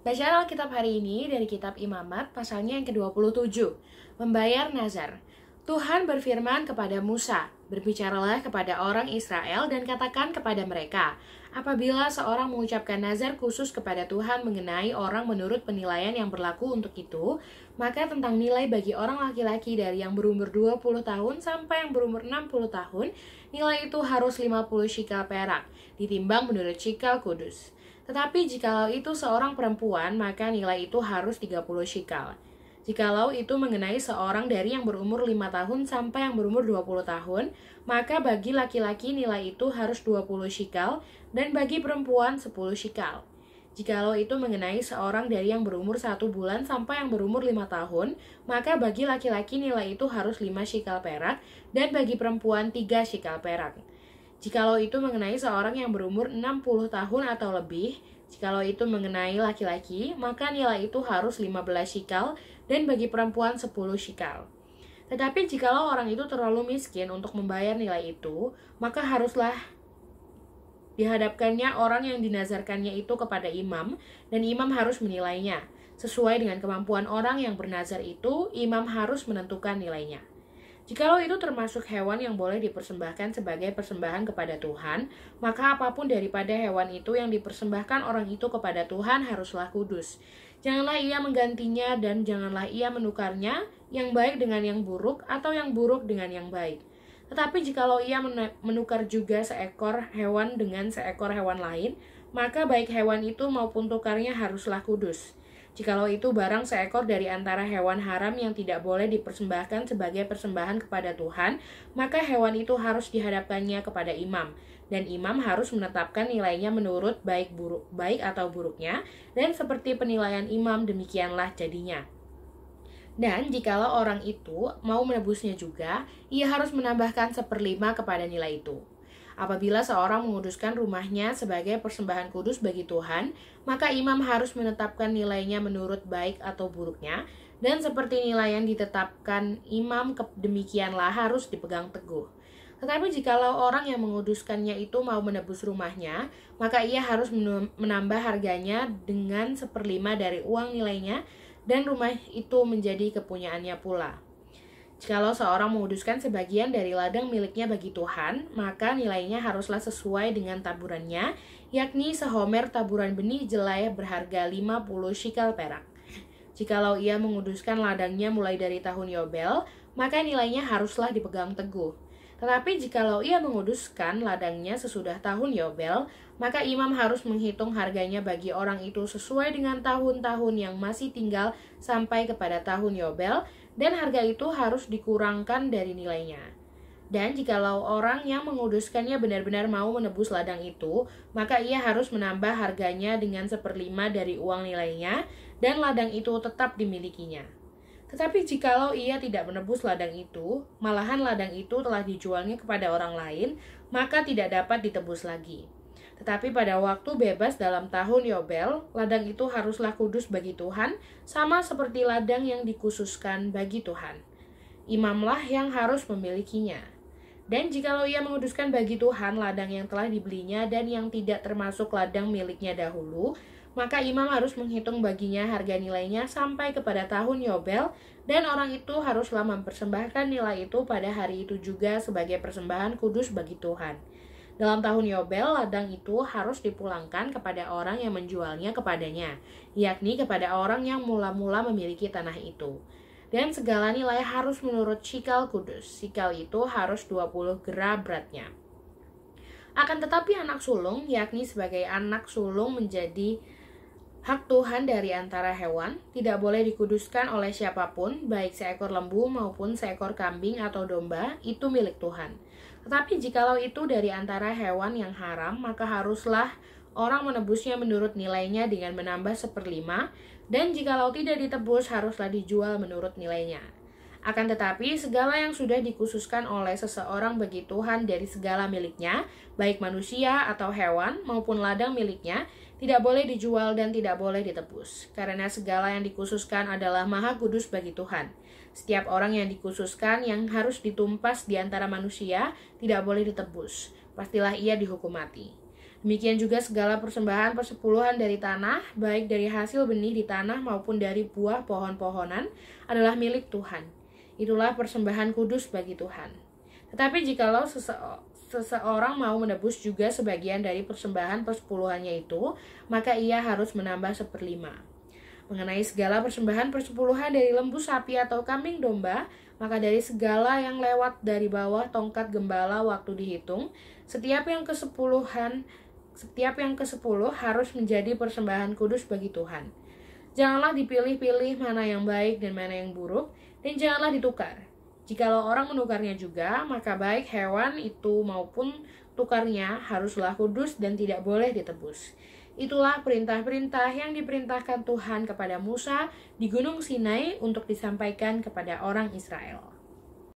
Bacaan Alkitab hari ini dari kitab Imamat pasalnya yang ke-27, membayar nazar. Tuhan berfirman kepada Musa, "Berbicaralah kepada orang Israel dan katakan kepada mereka, apabila seorang mengucapkan nazar khusus kepada Tuhan mengenai orang menurut penilaian yang berlaku untuk itu, maka tentang nilai bagi orang laki-laki dari yang berumur 20 tahun sampai yang berumur 60 tahun, nilai itu harus 50 shikal perak, ditimbang menurut shikal kudus. Tetapi jikalau itu seorang perempuan, maka nilai itu harus 30 shikal. Jikalau itu mengenai seorang dari yang berumur 5 tahun sampai yang berumur 20 tahun, maka bagi laki-laki nilai itu harus 20 shikal, dan bagi perempuan 10 shikal. Jikalau itu mengenai seorang dari yang berumur 1 bulan sampai yang berumur 5 tahun, maka bagi laki-laki nilai itu harus 5 shikal perak, dan bagi perempuan 3 shikal perak. Jikalau itu mengenai seorang yang berumur 60 tahun atau lebih, jikalau itu mengenai laki-laki, maka nilai itu harus 15 shikal, dan bagi perempuan 10 shikal. Tetapi jikalau orang itu terlalu miskin untuk membayar nilai itu, maka haruslah dihadapkannya orang yang dinazarkannya itu kepada imam, dan imam harus menilainya. Sesuai dengan kemampuan orang yang bernazar itu, imam harus menentukan nilainya. Jikalau itu termasuk hewan yang boleh dipersembahkan sebagai persembahan kepada Tuhan, maka apapun daripada hewan itu yang dipersembahkan orang itu kepada Tuhan haruslah kudus. Janganlah ia menggantinya dan janganlah ia menukarnya, yang baik dengan yang buruk atau yang buruk dengan yang baik. Tetapi jikalau ia menukar juga seekor hewan dengan seekor hewan lain, maka baik hewan itu maupun tukarnya haruslah kudus. Jikalau itu barang seekor dari antara hewan haram yang tidak boleh dipersembahkan sebagai persembahan kepada Tuhan, maka hewan itu harus dihadapkannya kepada imam, dan imam harus menetapkan nilainya menurut baik atau buruknya, dan seperti penilaian imam demikianlah jadinya. Dan jikalau orang itu mau menebusnya juga, ia harus menambahkan 1/5 kepada nilai itu. Apabila seorang menguduskan rumahnya sebagai persembahan kudus bagi Tuhan, maka imam harus menetapkan nilainya menurut baik atau buruknya, dan seperti nilai yang ditetapkan imam demikianlah harus dipegang teguh. Tetapi jikalau orang yang menguduskannya itu mau menebus rumahnya, maka ia harus menambah harganya dengan 1/5 dari uang nilainya, dan rumah itu menjadi kepunyaannya pula. Jikalau seorang menguduskan sebagian dari ladang miliknya bagi Tuhan, maka nilainya haruslah sesuai dengan taburannya, yakni sehomer taburan benih jelai berharga 50 shikal perak. Jikalau ia menguduskan ladangnya mulai dari tahun Yobel, maka nilainya haruslah dipegang teguh. Tetapi jikalau ia menguduskan ladangnya sesudah tahun Yobel, maka imam harus menghitung harganya bagi orang itu sesuai dengan tahun-tahun yang masih tinggal sampai kepada tahun Yobel, dan harga itu harus dikurangkan dari nilainya. Dan jikalau orang yang menguduskannya benar-benar mau menebus ladang itu, maka ia harus menambah harganya dengan 1/5 dari uang nilainya, dan ladang itu tetap dimilikinya. Tetapi jikalau ia tidak menebus ladang itu, malahan ladang itu telah dijualnya kepada orang lain, maka tidak dapat ditebus lagi. Tetapi pada waktu bebas dalam tahun Yobel, ladang itu haruslah kudus bagi Tuhan, sama seperti ladang yang dikhususkan bagi Tuhan. Imamlah yang harus memilikinya. Dan jikalau ia menguduskan bagi Tuhan ladang yang telah dibelinya dan yang tidak termasuk ladang miliknya dahulu, maka imam harus menghitung baginya harga nilainya sampai kepada tahun Yobel, dan orang itu haruslah mempersembahkan nilai itu pada hari itu juga sebagai persembahan kudus bagi Tuhan. Dalam tahun Yobel, ladang itu harus dipulangkan kepada orang yang menjualnya kepadanya, yakni kepada orang yang mula-mula memiliki tanah itu. Dan segala nilai harus menurut shikal kudus. Shikal itu harus 20 gera beratnya. Akan tetapi anak sulung, yakni sebagai anak sulung menjadi hak Tuhan dari antara hewan, tidak boleh dikuduskan oleh siapapun, baik seekor lembu maupun seekor kambing atau domba, itu milik Tuhan. Tetapi jikalau itu dari antara hewan yang haram, maka haruslah orang menebusnya menurut nilainya dengan menambah 1/5, dan jikalau tidak ditebus, haruslah dijual menurut nilainya. Akan tetapi, segala yang sudah dikhususkan oleh seseorang bagi Tuhan dari segala miliknya, baik manusia atau hewan maupun ladang miliknya, tidak boleh dijual dan tidak boleh ditebus, karena segala yang dikhususkan adalah maha kudus bagi Tuhan. Setiap orang yang dikhususkan yang harus ditumpas di antara manusia tidak boleh ditebus, pastilah ia dihukum mati. Demikian juga segala persembahan persepuluhan dari tanah, baik dari hasil benih di tanah maupun dari buah pohon-pohonan, adalah milik Tuhan. Itulah persembahan kudus bagi Tuhan. Tetapi jikalau seseorang mau menebus juga sebagian dari persembahan persepuluhannya itu, maka ia harus menambah 1/5. Mengenai segala persembahan persepuluhan dari lembu sapi atau kambing domba, maka dari segala yang lewat dari bawah tongkat gembala waktu dihitung, setiap yang ke-10 harus menjadi persembahan kudus bagi Tuhan. Janganlah dipilih-pilih mana yang baik dan mana yang buruk, dan janganlah ditukar. Jikalau orang menukarnya juga, maka baik hewan itu maupun tukarnya haruslah kudus dan tidak boleh ditebus. Itulah perintah-perintah yang diperintahkan Tuhan kepada Musa di Gunung Sinai untuk disampaikan kepada orang Israel.